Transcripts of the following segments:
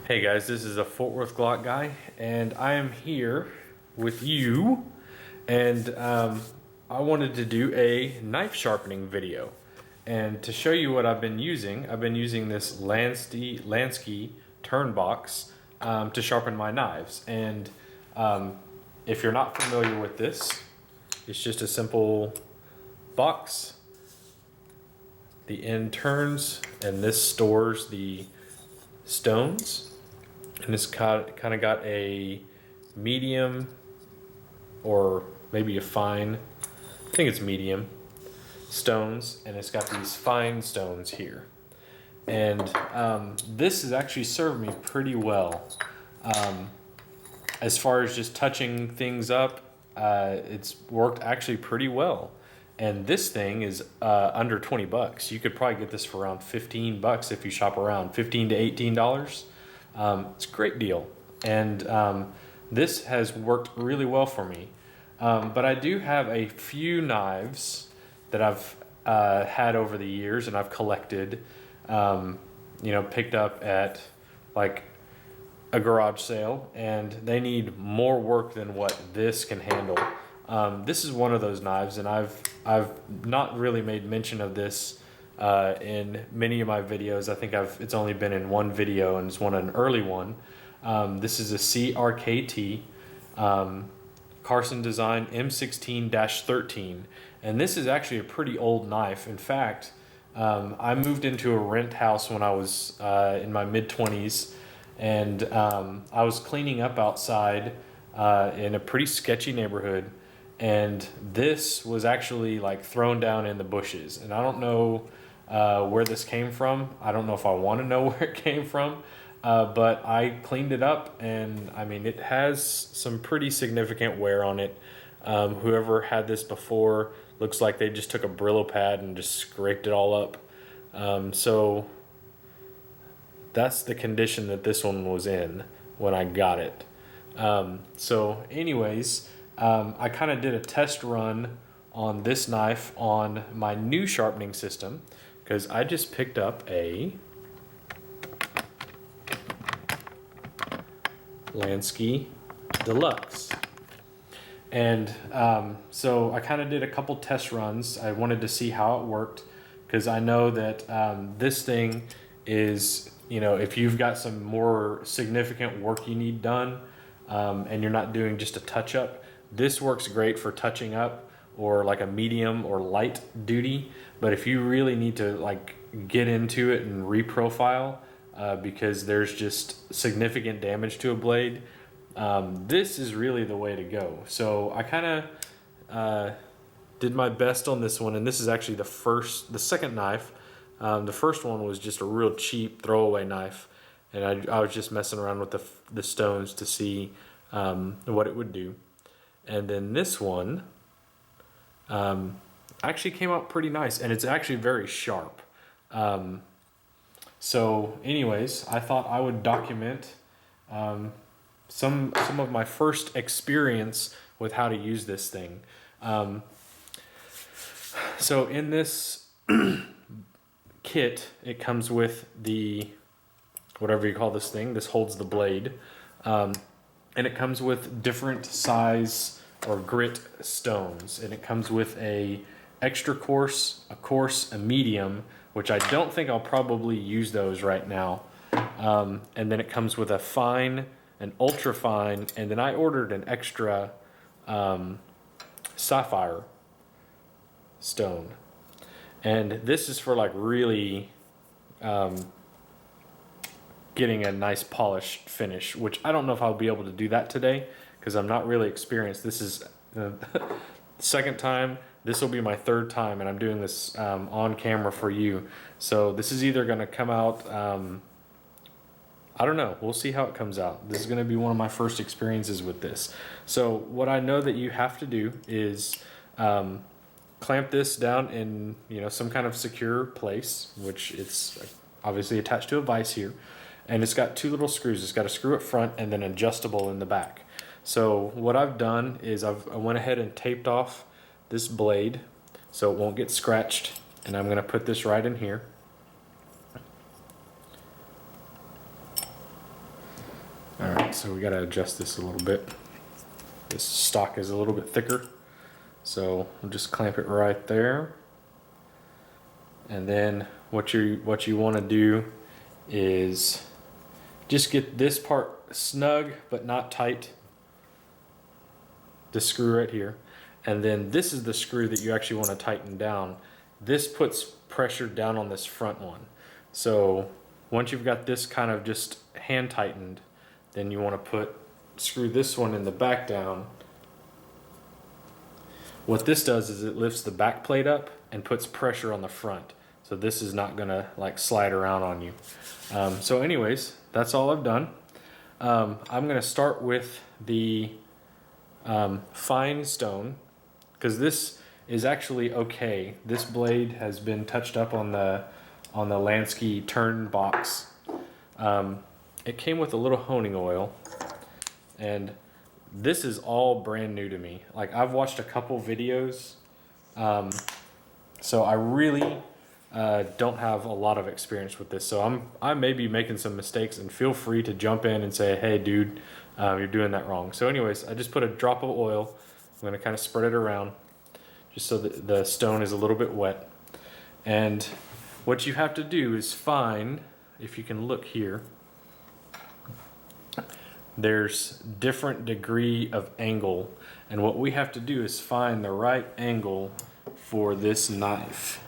Hey guys, this is a Fort Worth Glock guy, and I am here with you, and I wanted to do a knife sharpening video. And to show you what I've been using this Lansky turn box to sharpen my knives. And if you're not familiar with this, it's just a simple box. The end turns, and this stores the stones. And it's kind of got a medium or maybe a fine, I think it's medium stones, and it's got these fine stones here. And this has actually served me pretty well. As far as just touching things up, it's worked actually pretty well. And this thing is under 20 bucks. You could probably get this for around 15 bucks if you shop around, $15 to $18. It's a great deal, and this has worked really well for me. But I do have a few knives that I've had over the years, and I've collected, picked up at like a garage sale, and they need more work than what this can handle. This is one of those knives, and I've not really made mention of this in many of my videos. I think it's only been in one video, and it's an early one. This is a CRKT Carson Design M16-13, and this is actually a pretty old knife. In fact, I moved into a rent house when I was in my mid-20s, and I was cleaning up outside in a pretty sketchy neighborhood, and this was actually like thrown down in the bushes. And I don't know where this came from. I don't know if I want to know where it came from, but I cleaned it up, and I mean, it has some pretty significant wear on it. Whoever had this before, looks like they just took a Brillo pad and just scraped it all up. So that's the condition that this one was in when I got it. So anyways, I kind of did a test run on this knife on my new sharpening system, because I just picked up a Lansky Deluxe. And so I kind of did a couple test runs. I wanted to see how it worked, because I know that this thing is, if you've got some more significant work you need done, and you're not doing just a touch-up, this works great for touching up or like a medium or light duty. But if you really need to like get into it and reprofile because there's just significant damage to a blade, this is really the way to go. So I kind of did my best on this one, and this is actually the second knife. The first one was just a real cheap throwaway knife, and I was just messing around with the stones to see what it would do. And then this one actually came out pretty nice, and it's actually very sharp. So anyways, I thought I would document some of my first experience with how to use this thing. So in this kit, it comes with the, whatever you call this thing, this holds the blade. And it comes with different size or grit stones, and it comes with a extra coarse, a coarse, a medium, which I don't think I'll probably use those right now. And then it comes with a fine, an ultra fine, and then I ordered an extra sapphire stone. And this is for like really getting a nice polished finish, which I don't know if I'll be able to do that today because I'm not really experienced. This is the second time. This will be my third time, and I'm doing this on camera for you. So this is either going to come out, I don't know. We'll see how it comes out. This is going to be one of my first experiences with this. So what I know that you have to do is clamp this down in some kind of secure place, which it's obviously attached to a vise here. And it's got two little screws. It's got a screw up front and then adjustable in the back. So what I've done is I went ahead and taped off this blade so it won't get scratched. And I'm going to put this right in here. so we got to adjust this a little bit. This stock is a little bit thicker, so we'll just clamp it right there. And then what you want to do is just get this part snug but not tight. The screw right here. And then this is the screw that you actually want to tighten down. This puts pressure down on this front one. So once you've got this kind of just hand tightened, then you want to screw this one in the back down. What this does is it lifts the back plate up and puts pressure on the front. So this is not gonna like slide around on you. So anyways, that's all I've done. I'm gonna start with the fine stone, because this is actually okay. This blade has been touched up on the Lansky turn box. It came with a little honing oil, and this is all brand new to me. Like, I've watched a couple videos, so I really don't have a lot of experience with this. So I may be making some mistakes, and feel free to jump in and say, hey dude, you're doing that wrong. So anyways, I just put a drop of oil. I'm gonna kind of spread it around just so that the stone is a little bit wet. And what you have to do is find, if you can look here, there's different degree of angle, and what we have to do is find the right angle for this knife.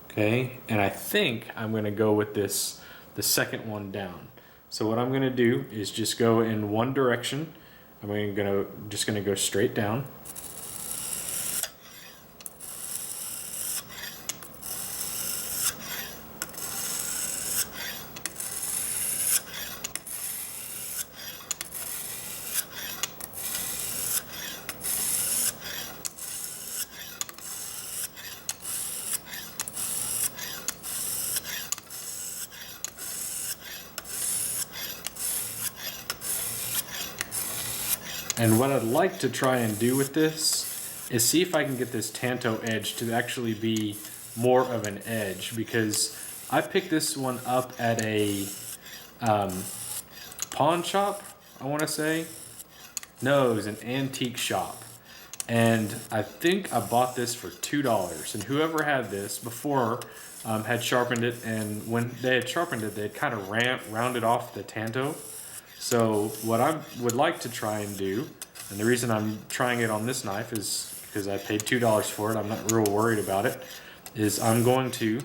Okay, and I think I'm going to go with the second one down. So what I'm going to do is just go in one direction. I'm just going to go straight down. And what I'd like to try and do with this is see if I can get this tanto edge to actually be more of an edge, because I picked this one up at a pawn shop, I want to say. No, it was an antique shop. And I think I bought this for $2. And whoever had this before had sharpened it, and when they had sharpened it, they had kind of rounded off the tanto. So what I would like to try and do, and the reason I'm trying it on this knife is because I paid $2 for it, I'm not real worried about it, is I'm going to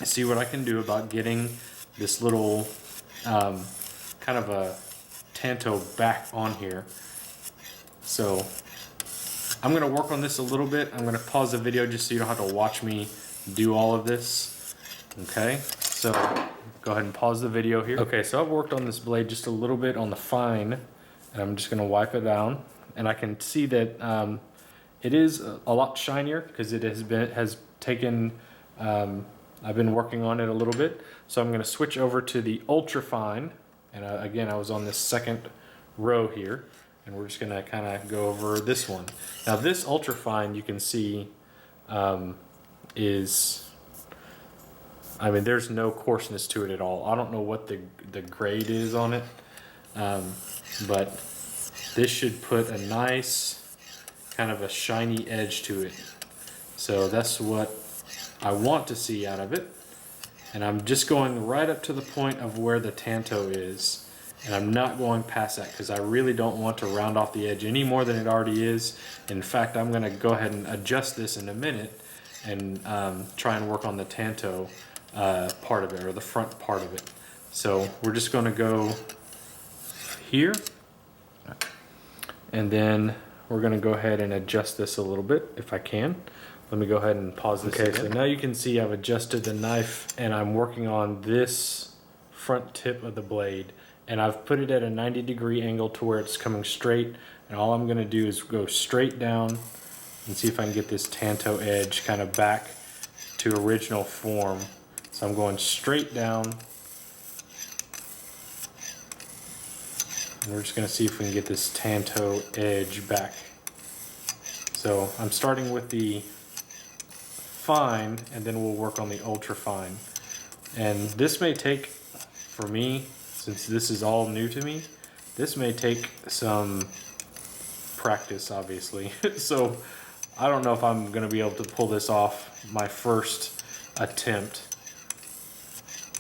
see what I can do about getting this little kind of a tanto back on here. So I'm going to work on this a little bit. I'm going to pause the video just so you don't have to watch me do all of this. Okay, so go ahead and pause the video here. Okay, so I've worked on this blade just a little bit on the fine, and I'm just gonna wipe it down. And I can see that it is a lot shinier because it has taken, I've been working on it a little bit. So I'm gonna switch over to the ultra fine. And again, I was on this second row here, and we're just gonna kind of go over this one. Now this ultra fine, you can see there's no coarseness to it at all. I don't know what the grade is on it, but this should put a nice kind of a shiny edge to it. So that's what I want to see out of it. And I'm just going right up to the point of where the tanto is. And I'm not going past that because I really don't want to round off the edge any more than it already is. In fact, I'm gonna go ahead and adjust this in a minute and try and work on the tanto part of it, or the front part of it. So we're just going to go here, and then we're going to go ahead and adjust this a little bit if I can. Let me go ahead and pause this. Okay, so now you can see I've adjusted the knife, and I'm working on this front tip of the blade, and I've put it at a 90-degree angle to where it's coming straight, and all I'm going to do is go straight down and see if I can get this tanto edge kind of back to original form. So I'm going straight down, and we're just going to see if we can get this tanto edge back. So I'm starting with the fine, and then we'll work on the ultra fine. And this may take, for me, since this is all new to me, This may take some practice, obviously. So I don't know if I'm gonna be able to pull this off my first attempt,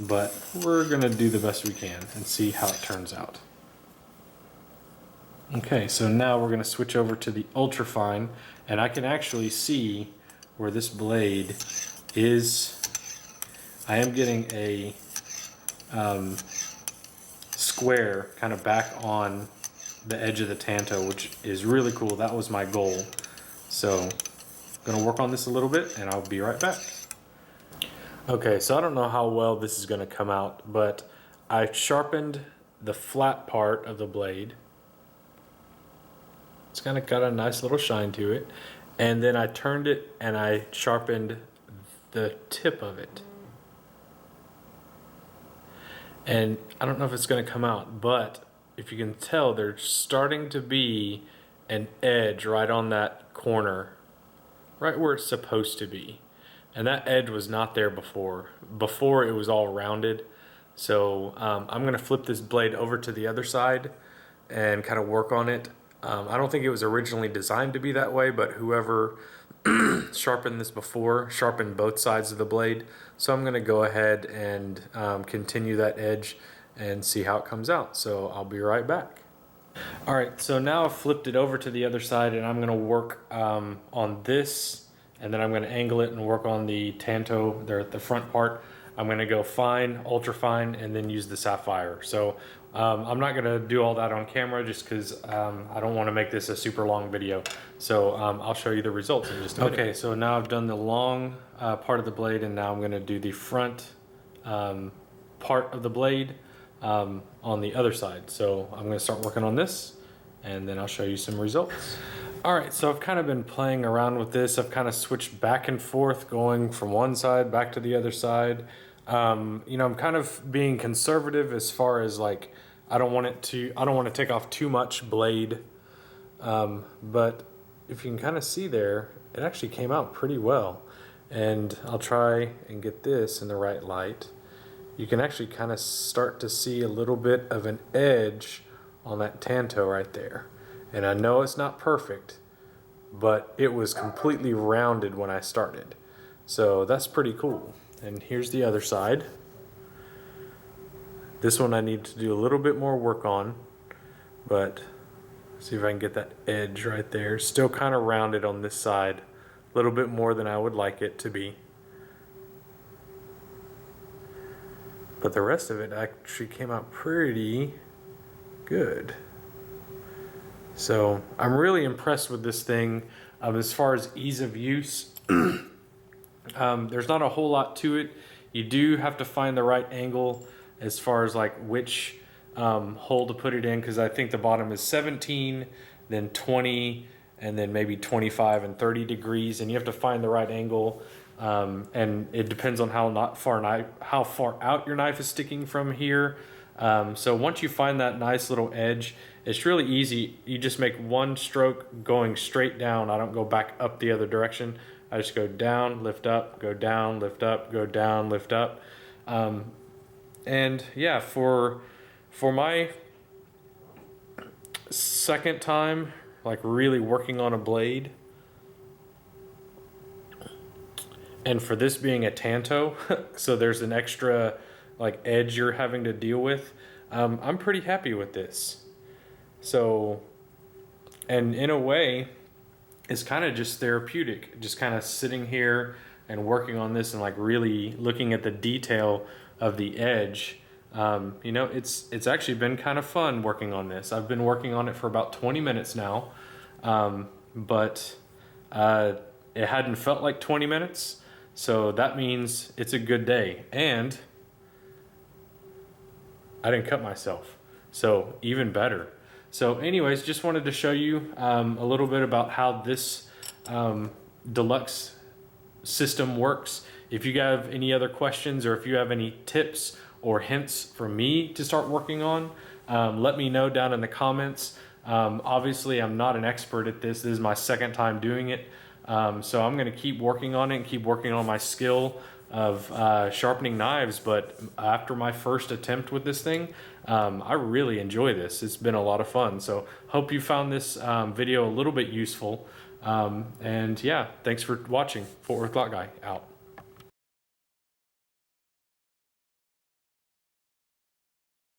but we're gonna do the best we can and see how it turns out. Okay, so now we're gonna switch over to the ultrafine, and I can actually see where this blade is. I am getting a square kind of back on the edge of the tanto, which is really cool. That was my goal. So I'm gonna work on this a little bit and I'll be right back. Okay, so I don't know how well this is gonna come out, but I sharpened the flat part of the blade. It's kind of got a nice little shine to it. And then I turned it and I sharpened the tip of it. And I don't know if it's going to come out, but if you can tell, there's starting to be an edge right on that corner, right where it's supposed to be. And that edge was not there before. Before it was all rounded. So I'm going to flip this blade over to the other side and kind of work on it. I don't think it was originally designed to be that way, but whoever sharpened this before sharpened both sides of the blade. So I'm going to go ahead and continue that edge and see how it comes out. So I'll be right back. All right, so now I've flipped it over to the other side and I'm going to work on this, and then I'm going to angle it and work on the tanto there at the front part. I'm going to go fine, ultra fine, and then use the sapphire. So I'm not going to do all that on camera just because I don't want to make this a super long video. So I'll show you the results in just a minute. Okay, so now I've done the long part of the blade, and now I'm going to do the front part of the blade on the other side. So I'm going to start working on this, and then I'll show you some results. All right, so I've kind of been playing around with this. I've kind of switched back and forth, going from one side back to the other side. You know, I'm kind of being conservative as far as like, I don't want to take off too much blade. But if you can kind of see there, it actually came out pretty well. And I'll try and get this in the right light. You can actually kind of start to see a little bit of an edge on that tanto right there. And I know it's not perfect, but it was completely rounded when I started. So that's pretty cool. And here's the other side. This one I need to do a little bit more work on, but see if I can get that edge right there. Still kind of rounded on this side, a little bit more than I would like it to be. But the rest of it actually came out pretty good. So I'm really impressed with this thing. As far as ease of use, there's not a whole lot to it. You do have to find the right angle as far as like which hole to put it in, because I think the bottom is 17, then 20, and then maybe 25 and 30 degrees, and you have to find the right angle. And it depends on how far out your knife is sticking from here. So once you find that nice little edge, it's really easy. You just make one stroke going straight down. I don't go back up the other direction. I just go down, lift up, go down, lift up, go down, lift up. And yeah, for my second time, like really working on a blade, and for this being a tanto, so there's an extra like edge you're having to deal with, I'm pretty happy with this. So, and in a way, it's kind of just therapeutic, just kind of sitting here and working on this and like really looking at the detail of the edge. You know, it's actually been kind of fun working on this. I've been working on it for about 20 minutes now, but it hadn't felt like 20 minutes. So that means it's a good day, and I didn't cut myself, so even better. So anyways, just wanted to show you a little bit about how this deluxe system works. If you have any other questions, or if you have any tips or hints for me to start working on, let me know down in the comments. Obviously, I'm not an expert at this. This is my second time doing it. So I'm going to keep working on it and keep working on my skill of sharpening knives, but after my first attempt with this thing, I really enjoy this. It's been a lot of fun. So hope you found this video a little bit useful. And yeah, thanks for watching. Fort Worth Lot Guy out.